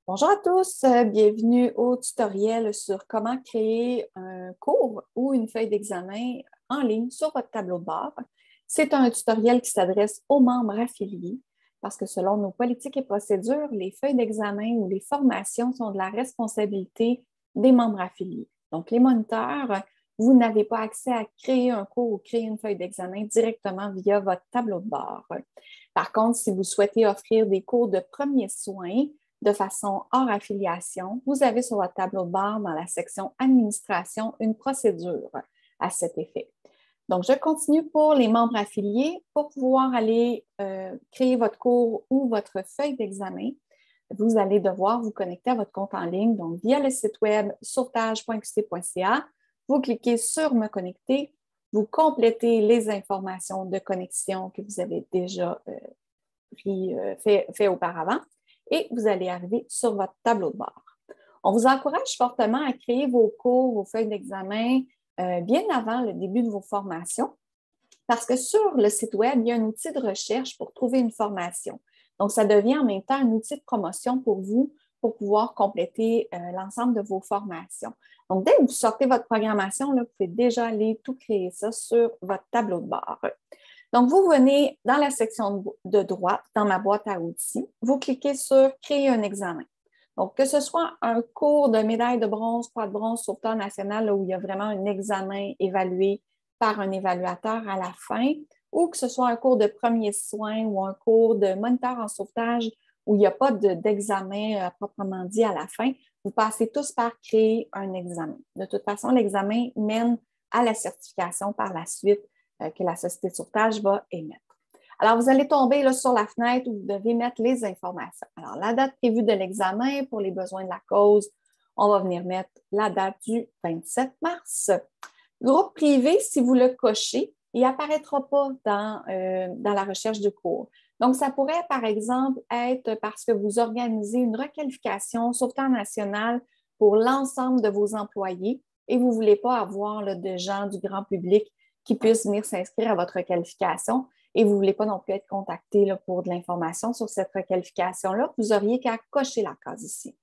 Bonjour à tous, bienvenue au tutoriel sur comment créer un cours ou une feuille d'examen en ligne sur votre tableau de bord. C'est un tutoriel qui s'adresse aux membres affiliés parce que selon nos politiques et procédures, les feuilles d'examen ou les formations sont de la responsabilité des membres affiliés. Donc, les moniteurs, vous n'avez pas accès à créer un cours ou créer une feuille d'examen directement via votre tableau de bord. Par contre, si vous souhaitez offrir des cours de premiers soins, de façon hors affiliation, vous avez sur votre tableau de bord dans la section Administration une procédure à cet effet. Donc, je continue pour les membres affiliés. Pour pouvoir aller créer votre cours ou votre feuille d'examen, vous allez devoir vous connecter à votre compte en ligne, donc via le site web sauvetage.qc.ca. Vous cliquez sur Me connecter, vous complétez les informations de connexion que vous avez déjà fait auparavant et vous allez arriver sur votre tableau de bord. On vous encourage fortement à créer vos cours, vos feuilles d'examen bien avant le début de vos formations parce que sur le site web, il y a un outil de recherche pour trouver une formation. Donc, ça devient en même temps un outil de promotion pour vous pour pouvoir compléter l'ensemble de vos formations. Donc, dès que vous sortez votre programmation, là, vous pouvez déjà aller tout créer ça sur votre tableau de bord. Donc, vous venez dans la section de droite, dans ma boîte à outils, vous cliquez sur « Créer un examen ». Donc, que ce soit un cours de médaille de bronze, croix de bronze, sauveteur national, là, où il y a vraiment un examen évalué par un évaluateur à la fin, ou que ce soit un cours de premiers soins ou un cours de moniteur en sauvetage où il n'y a pas d'examen proprement dit à la fin, vous passez tous par créer un examen. De toute façon, l'examen mène à la certification par la suite que la société de sauvetage va émettre. Alors, vous allez tomber là, sur la fenêtre où vous devez mettre les informations. Alors, la date prévue de l'examen pour les besoins de la cause, on va venir mettre la date du 27 mars. Groupe privé, si vous le cochez, il n'apparaîtra pas dans la recherche du cours. Donc, ça pourrait, par exemple, être parce que vous organisez une requalification sauveteur national pour l'ensemble de vos employés et vous ne voulez pas avoir là, de gens du grand public qui puissent venir s'inscrire à votre requalification et vous ne voulez pas non plus être contacté là, pour de l'information sur cette requalification-là, vous auriez qu'à cocher la case ici.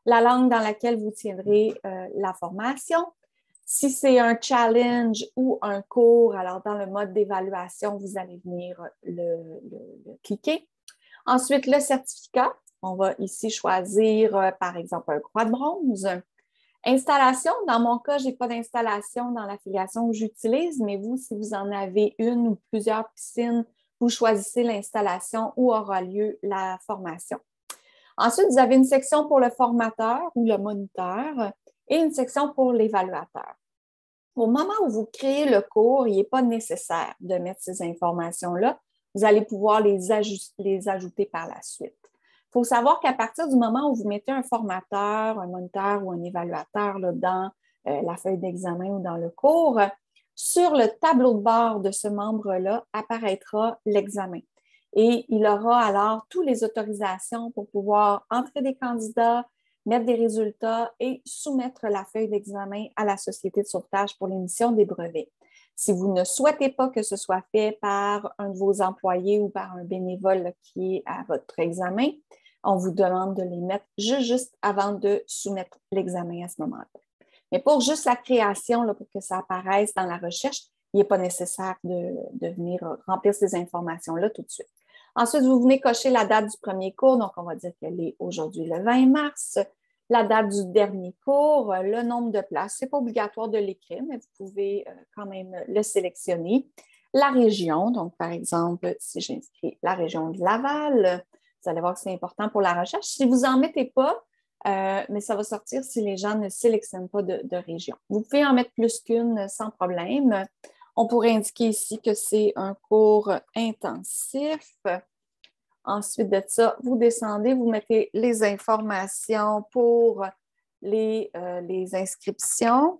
La langue dans laquelle vous tiendrez la formation. Si c'est un challenge ou un cours, alors dans le mode d'évaluation, vous allez venir le cliquer. Ensuite, le certificat. On va ici choisir, par exemple, un croix de bronze. Installation, dans mon cas, je n'ai pas d'installation dans l'affiliation que j'utilise, mais vous, si vous en avez une ou plusieurs piscines, vous choisissez l'installation où aura lieu la formation. Ensuite, vous avez une section pour le formateur ou le moniteur et une section pour l'évaluateur. Au moment où vous créez le cours, il n'est pas nécessaire de mettre ces informations-là. Vous allez pouvoir les ajouter par la suite. Il faut savoir qu'à partir du moment où vous mettez un formateur, un moniteur ou un évaluateur là, dans la feuille d'examen ou dans le cours, sur le tableau de bord de ce membre-là apparaîtra l'examen. Et il aura alors toutes les autorisations pour pouvoir entrer des candidats, mettre des résultats et soumettre la feuille d'examen à la Société de sauvetage pour l'émission des brevets. Si vous ne souhaitez pas que ce soit fait par un de vos employés ou par un bénévole qui est à votre examen, on vous demande de les mettre juste avant de soumettre l'examen à ce moment-là. Mais pour juste la création, là, pour que ça apparaisse dans la recherche, il n'est pas nécessaire de venir remplir ces informations-là tout de suite. Ensuite, vous venez cocher la date du premier cours, donc on va dire qu'elle est aujourd'hui le 20 mars. La date du dernier cours, le nombre de places, ce n'est pas obligatoire de l'écrire, mais vous pouvez quand même le sélectionner. La région, donc par exemple, si j'inscris la région de Laval, vous allez voir que c'est important pour la recherche. Si vous n'en mettez pas, mais ça va sortir si les gens ne sélectionnent pas de région. Vous pouvez en mettre plus qu'une sans problème. On pourrait indiquer ici que c'est un cours intensif. Ensuite de ça, vous descendez, vous mettez les informations pour les inscriptions.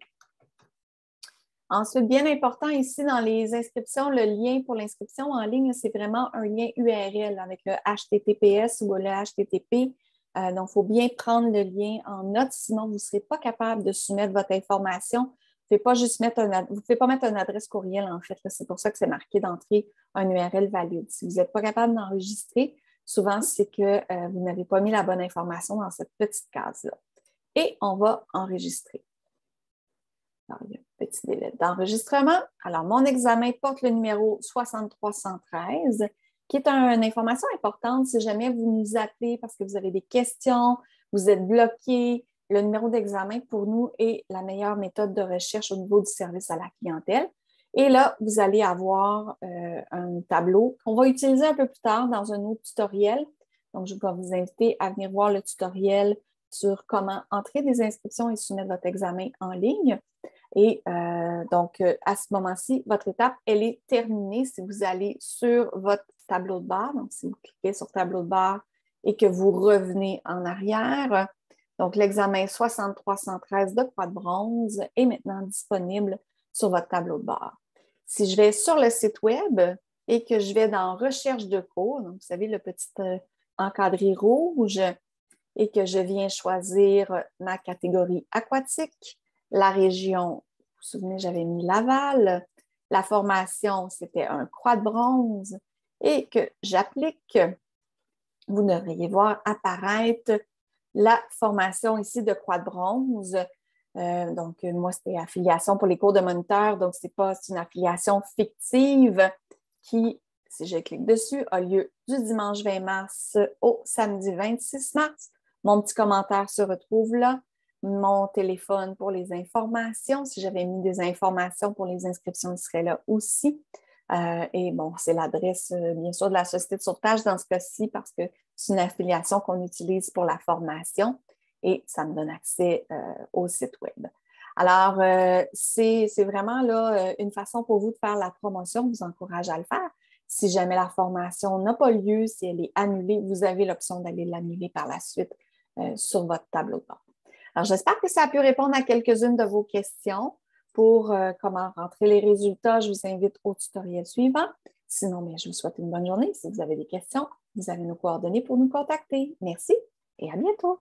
Ensuite, bien important ici dans les inscriptions, le lien pour l'inscription en ligne, c'est vraiment un lien URL avec le HTTPS ou le HTTP. Donc, il faut bien prendre le lien en note, sinon vous ne serez pas capable de soumettre votre information. Vous ne pouvez pas mettre une adresse courriel, en fait. C'est pour ça que c'est marqué d'entrée un URL valide. Si vous n'êtes pas capable d'enregistrer, Souvent, c'est que vous n'avez pas mis la bonne information dans cette petite case-là. Et on va enregistrer. Alors, il y a un petit délai d'enregistrement. Alors, mon examen porte le numéro 6313, qui est une information importante si jamais vous nous appelez parce que vous avez des questions, vous êtes bloqué. Le numéro d'examen, pour nous, est la meilleure méthode de recherche au niveau du service à la clientèle. Et là, vous allez avoir un tableau qu'on va utiliser un peu plus tard dans un autre tutoriel. Donc, je vais vous inviter à venir voir le tutoriel sur comment entrer des inscriptions et soumettre votre examen en ligne. Et donc, à ce moment-ci, votre étape, elle est terminée si vous allez sur votre tableau de bord. Donc, si vous cliquez sur tableau de bord et que vous revenez en arrière, donc l'examen 6313 de croix de bronze est maintenant disponible sur votre tableau de bord. Si je vais sur le site web et que je vais dans Recherche de cours, donc vous savez, le petit encadré rouge, et que je viens choisir ma catégorie aquatique, la région, vous vous souvenez, j'avais mis Laval, la formation, c'était un croix de bronze, et que j'applique, vous devriez voir apparaître la formation ici de croix de bronze. Donc, moi, c'était affiliation pour les cours de moniteur, donc c'est une affiliation fictive qui, si je clique dessus, a lieu du dimanche 20 mars au samedi 26 mars. Mon petit commentaire se retrouve là. Mon téléphone pour les informations. Si j'avais mis des informations pour les inscriptions, il serait là aussi. Et bon, c'est l'adresse, bien sûr, de la Société de sauvetage dans ce cas-ci parce que c'est une affiliation qu'on utilise pour la formation et ça me donne accès au site web. Alors, c'est vraiment là une façon pour vous de faire la promotion. Je vous encourage à le faire. Si jamais la formation n'a pas lieu, si elle est annulée, vous avez l'option d'aller l'annuler par la suite sur votre tableau de bord. Alors, j'espère que ça a pu répondre à quelques-unes de vos questions. Pour comment rentrer les résultats, je vous invite au tutoriel suivant. Sinon, bien, je vous souhaite une bonne journée. Si vous avez des questions, vous avez nos coordonnées pour nous contacter. Merci et à bientôt.